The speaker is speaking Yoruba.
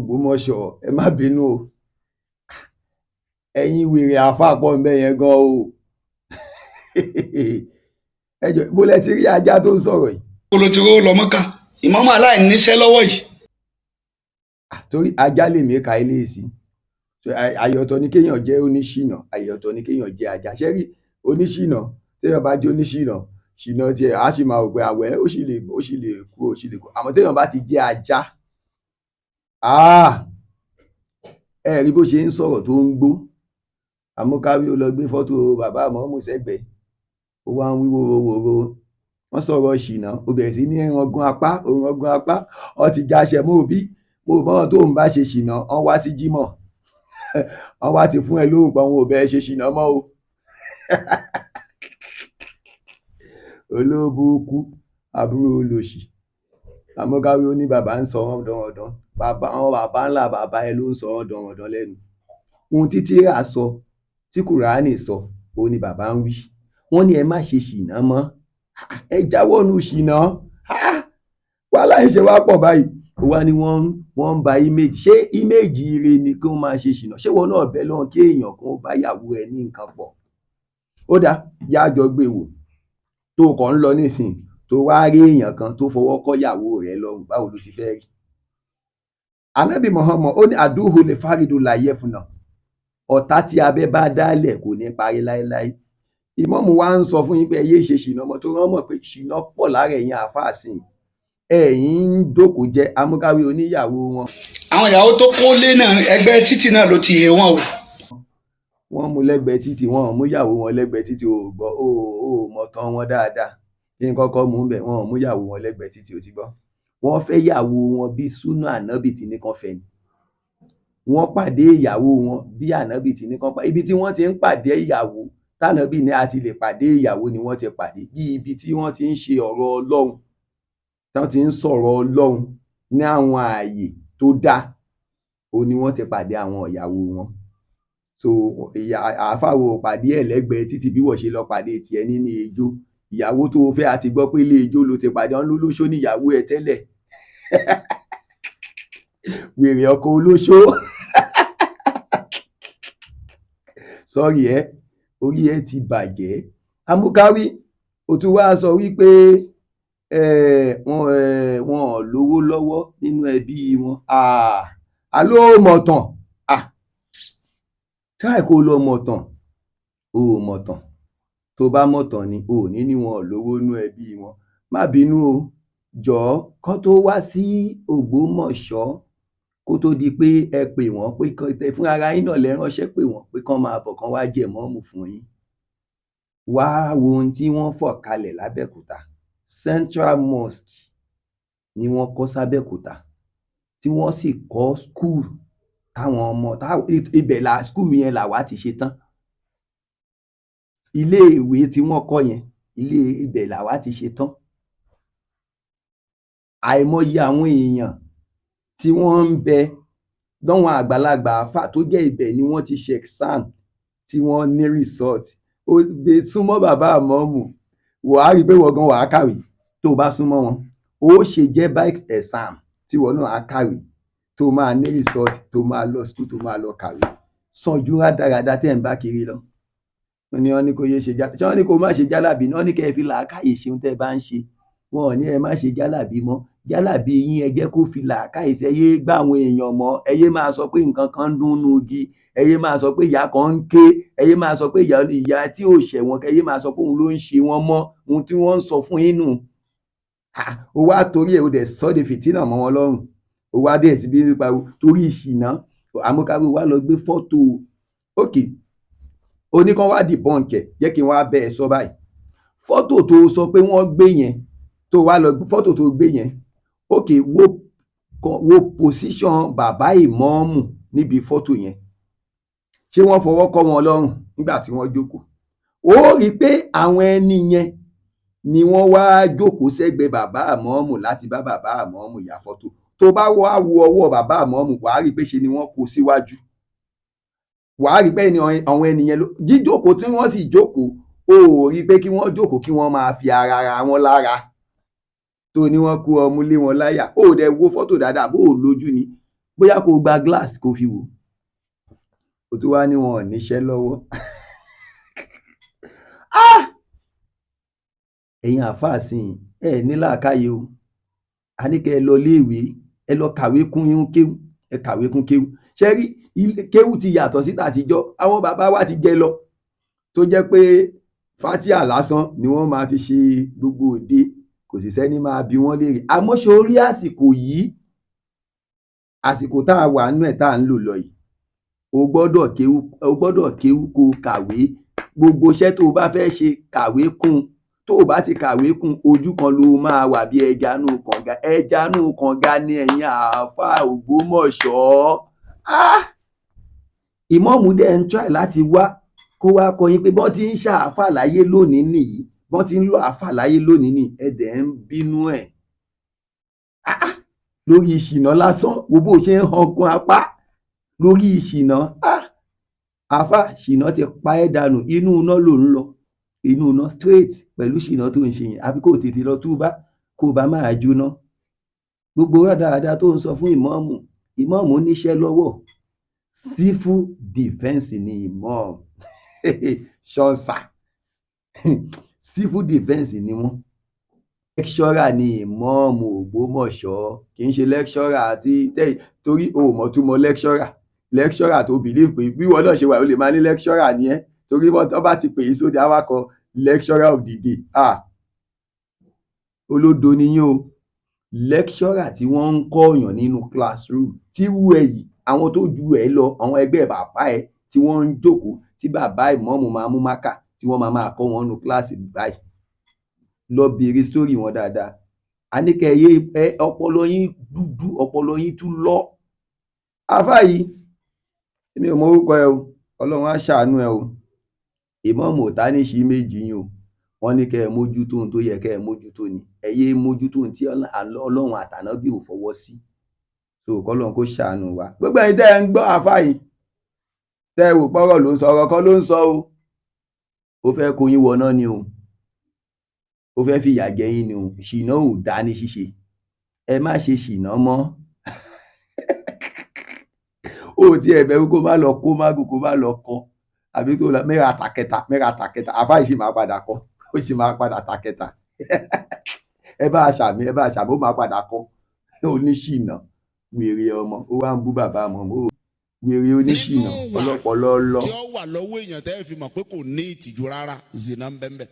Ògbómọ̀ṣọ́ ẹ má bínú o ẹ̀yin wèrè àáfàá pọ̀ ńbẹ̀ yẹn gan o ẹ jọ̀ọ́ bó lẹ ti rí ajá tó ń sọ̀rọ̀ yìí. olùtìró lọ mọ́kà ìmáàmù aláìníṣẹ́ lọ́wọ́ yìí. torí ajá lèmi ka ilé sí àyè ọ̀tọ̀ ni kéèyàn jẹ́ oníṣìnà àyè ọ̀tọ̀ ni kéèyàn jẹ́ ajá ṣé rí oníṣìnà téèyàn bá jẹ́ oníṣìnà ṣìnà tiẹ̀ á sì máa rò pé àwẹ̀ ó sì lè kú àmọ́ téèyàn bá ti jẹ́ ajá ẹ rí bó ṣe ń sọ̀rọ̀ tó ń gbó àmúkárí ó lọ gbé fọ́tò bàbá àmọ́mù sẹ́gbẹ̀ẹ́ ó wá ń wí wòrowòro wọ́n sọ̀rọ̀ ṣìnà ó bẹ̀rẹ̀ sí ní rangun apá ó ti jáṣẹ mọ́ òbí mo bọ́n tó ń bá ṣe ṣìnà wọ́n wá sí jímọ̀ wọ́n wá ti fún ẹ lóhùn pé wọn ò bẹ́ẹ̀ ṣe ṣìnà mọ́ o olóbùkú àbúrò olòṣì àmúkárí ó ní bàbá ń sọ wọ́n dánwọ̀dán àwọn bàbá ńlá bàbá ẹ ló ń sọ wọ́n dánwọ̀dán lẹ́nu ohun tí tírà sọ tí kùránì sọ òun ni bàbá ń wí wọ́n ní ẹ má ṣe ṣìnà mọ́ ẹ jáwọ́ nù ṣìnà wàhálà ń ṣe wá pọ̀ báyìí ó wá ní wọ́n ń ba íméèjì ṣé íméèjì ire ni kí wọ́n máa ṣe ṣìnà ṣé wọn náà bẹ́ lọ́n kí èèyàn kan bá yàwó ẹ ní nǹkan pọ̀ ó dáa yájọ gbé wò tó kàn ń lọ nísìnyí tó wá rí èèyàn kan tó fọwọ́ kọ́ yàwó rẹ lọ́rùn báwo ló ti fẹ́ rí. Ànábì Muhammad ó ní àdúhù lè fáridù láyé fúnà ọ̀tá tí abẹ́ bá dálẹ̀ kò ní parí láéláé. Ìmáàmù wa ń sọ fún yín pé ẹ yéé ṣe ṣìnà mọ́ tó rán mọ̀ pé ṣìnà pọ̀ lára ẹ̀yin àáfàá sìn ẹ̀yin ń jókòó jẹ́ amúkáwé oníyàwó wọn. àwọn ìyàwó tó kó lé náà ẹgbẹ́ títì náà ló ti yé wọn o. wọ́n mú lẹ́gbẹ̀ẹ́ títì wọn ò mú ìyàwó wọn lẹ́gbẹ̀ẹ́ títì ò gbọ́ ò mọ̀ tán wọn dáadáa kí n kọ́kọ́ mú bẹ̀ wọn ò mú ìyàwó wọn lẹ́gbẹ̀ẹ́ títì ò ti gbọ́ wọ́n fẹ́ ìyàwó wọn bí súnà ànábì tí ní kan fẹ́ ni wọ́n pàdé ìyàwó wọn bí ànábì tí ní kan pa ibi tí wọ́n ti ń pàdé ìyàwó tànábì ní a ti lè pàdé ìyàwó ni wọ́n ti pàdé bí ibi tí wọ́n ti ń ṣe ọ̀rọ̀ Ọlọ́run tí wọ́n ti ń sọ̀rọ̀ Ọlọ́run ní àwọn ààyè tó dáa ó ní wọ́n ti pàdé àwọn ìyàwó wọn so àáfàá wo pàdé ẹ̀ lẹ́gbẹ̀ẹ́ títí bí wọ́n ṣe lọ pàdé tiẹ̀ nínú ijó ìyàwó tó fẹ́ àti gbọ́ pé ilé ijó ló ti pàdé wọn lólóṣó níyàwó ẹ tẹ́lẹ̀ wèrè ọkọ olóṣó sọ́rí ẹ orí ẹ ti bàjẹ́ amúkáwí ó tún wá sọ wípé wọn ò lówó lọ́wọ́ nínú ẹbí wọn àló mọ̀tàn táì kó lọ mọ̀tàn ó mọ̀tàn tó bá mọ̀tàn ni ò ní ní wọn ò lówó nínú ẹbí wọn má bínú o jọ̀ọ́ kán tó wá sí Ògbómọ̀ṣọ́ kó tó di pé ẹ pè wọ́n pé fún ara yín náà lẹ ránṣẹ́ pè wọ́n pé kán máa bọ̀ kán wá jẹ mọ́ọ̀mù fún yín wá wo ohun tí wọ́n fọ̀ kalẹ̀ lábẹ́òkúta Central Mosque ni wọ́n kọ́ sábẹ́òkúta tí wọ́n sì kọ́ skul táwọn ọmọ ibẹ̀ skul yẹn làwa ti ṣe tán ilé ìwé tí wọ́n kọ́ yẹn ibẹ̀ làwa ti ṣe tán àìmọye àwọn èèyàn tí wọ́n ń bẹ lọ́wọ́n àgbàlagbà àfà tó jẹ́ ibẹ̀ ni wọ́n ti ṣe exam tí wọ́n ní result ó gbé súnmọ́ bàbá àmọ́mù wàá rí i pé wọ́n gan wàá kàwé tó o bá súnmọ́ wọn ó ṣe jẹ́ bike exam tí wọ́n náà á kàwé tó máa ní result tó máa lọ school tó máa lọ kàwé sàn ju rádaràda tẹ́ ń bá kiri lọ ni wọ́n ní kó yé ṣe jálàbí ṣé wọ́n ní kó má ṣe jálàbí ní wọ́n ní kẹ́ ẹ fi làákàyè ṣeun tẹ́ ẹ bá ń ṣe wọn ò ní ẹ má ṣe jálàbí mọ́ jálàbí yín ẹ jẹ́ kó fi làákàyè ṣe ẹ yé gbá àwọn èèyàn mọ́ ẹ yé máa sọ pé nǹkan kan ń dún nú igi ẹ yé máa sọ pé ìyá kan ń ké ẹ yé máa sọ pé ìyá tí ò ṣẹ̀wọ̀n ẹ yé máa sọ pé òun ló ń ṣe wọ́n mọ́ ohun tí wọ́n ń sọ fún yín nù ó wá torí ẹ̀ ó dẹ̀ sọ́ de fìtínà mọ́ wọn lọ́rùn ó wá dé síbi nípa torí ìṣìnà àmúkáwé wá lọ gbé fọ́tò òkè oníkan wá dìbọ́ǹkẹ̀ jẹ́ kí n wá bẹ́ẹ̀ sọ báyìí fọ́tò tó sọ pé wọ́n gbé yẹn tó wá lọ fọ́tò tó gbé yẹn òkè wo position bàbá ìmọ̀ọ́mù níbi fọ́tò yẹn ṣé wọ́n fọwọ́ kọ́ wọn lọ́rùn nígbà tí wọ́n jókòó ó rí i pé àwọn ẹni yẹn ni wọ́n wá jókòó sẹ́gbẹ̀ẹ́ bàbá ìmọ̀ọ́mù láti bá bàbá ìmọ̀ọ́mù yà fọ́tò tó bá wá wo ọwọ́ bàbá ìmọ̀ọ́mù wàá rí i pé ṣe ni wọ́n kó síwájú wàá rí i pé àwọn ènìyàn jíjókòó tí wọ́n sì jókòó ó rí i pé kí wọ́n jókòó kí wọ́n máa fi ara wọn lára tó ní wọ́n kó ọmú lé wọn láyà ó dẹ̀ wo fọ́tò dáadáa bó o lójú ni bóyá kó gba glass kó fi wò ó tún wá ní wọn ò níṣẹ́ lọ́wọ́. Ẹ̀yin àáfàá sìn ẹ ní làákàyè o, a ní kẹ́ ẹ lọ iléèwé ẹ lọ kàwé kún kéwú, ẹ kàwé kún kéwú. Ṣé rí kéwú ti yàtọ̀ sí tàtijọ́, àwọn bàbá wa ti jẹ lọ tó jẹ́ pé fátíà lásán ni wọ́n máa fi ṣe gbogbo òde, kò sì sẹ́ni máa bi wọ́n léèrè. Àmọ́ ṣé o rí àsìkò yìí, àsìkò tá a wà nínú ẹ̀ tá à ń lò lọ yìí, o gbọ́dọ̀ kéwú kó o kàwé, gbogbo iṣẹ́ tó o bá fẹ́ ṣe kàwé kún, tó o bá ti kàwé kún ojú kan ló máa wà bí ẹja nú kànga. Ẹja nú kànga ni ẹ̀yin àáfàá Ògbómọ̀ṣọ́. Ìmáàmù dẹ̀ ń try láti wá kó wá kọ́ yín pé bọ́n ti ń ṣàáfà láyé lónìí nìyí, bọ́n ti ń lọ àáfà láyé lónìí nìyí, ẹ dẹ̀ ń bínú ẹ̀. Lórí ìṣìnà lásán, wo bó ṣe ń hangun apá lórí ìṣìnà. Àáfà ṣìnà ti pa ẹ́ dànù, inú iná ló ń lọ, inú iná straight pẹ̀lú ṣìnà tó ń ṣe yẹn, àbí kó tètè lọ túbá kó bá máa jóná. Gbogbo rádaràda tó ń sọ fún ìmáàmù, ìmáàmù níṣẹ́ lọ́wọ́, civil defence ni ìmáàmù. Ṣọ́nsà civil defence ni wọ́n. Lecturer ni ìmáàmù Ògbómọ̀ṣọ́, kì í ṣe lecturer àti torí o ò mọ̀ túmọ̀ lecturer tó believe pé bí wọ́n náà ṣe wà ó lè máa ní lecturer ni ẹ́, torí wọ́n bá ti pè é sóde awakọ̀ lecturer of the day. Olódo ni yín o. Lecturer tí wọ́n ń kọ́ọ̀yàn nínú classroom, tí wú ẹ yìí, àwọn tó ju ẹ lọ, àwọn ẹgbẹ́ bàbá ẹ tí wọ́n ń jókòó, tí bàbá ìmáàmù máa mú mákà tí wọ́n máa kọ́ wọn nínú kíláàsì báyìí, lọ bèrè sítórì wọn dáadáa. A ní kẹ́ ẹ ọpọlọ yín dúdú, ọpọlọ yín tún lọ. Àáfàá yìí, èmi ò mọ orúkọ ẹ o, Ọlọ́run á ṣàánú ẹ o. Ìmáàmù ò tá ní ṣí méjì yín o, wọ́n ní kẹ́ ẹ mójútó ohun tó yẹ kẹ́ ẹ mójútó ni, ẹ yé mójútó ohun tí Ọlọ́run àtànábì ò fọwọ́ sí. So k'Ọlọ́run kó ṣàánú wa. Gbogbo ẹ̀yin tẹ́ ẹ ń gbọ́ àáfàá yìí, tẹ́ ẹ wò pọ́rọ̀ ló ń sọ, ọ̀rọ̀ kan ló ń sọ o, ó fẹ́ kó yín wọná ni o, ó fẹ́ fìyà jẹ yín ni o. Ṣìnà ò dá ní ṣíṣe, ẹ má ṣe ṣìnà mọ́. Ó tiẹ̀ bẹ̀rù kó má lọ kó mágùn, kó má lọ kọ, àbí tó lọ mẹ́ra tàkẹta, àáfàá yìí sì máa padà kọ, ó sì máa padà tàkẹta. Ẹ bá a ṣàmì, ó máa padà kọ. Oníṣìnà, wèrè ọmọ, ó wá ń bú bàbá ọmọ, wèrè oníṣìnà, ọlọ́pọlọ lọ. Tí ó wà lọ́wọ́ èèyàn tẹ́ fi mọ̀ pé kò ní ìtìjú rárá, zina ń bẹ ńbẹ̀.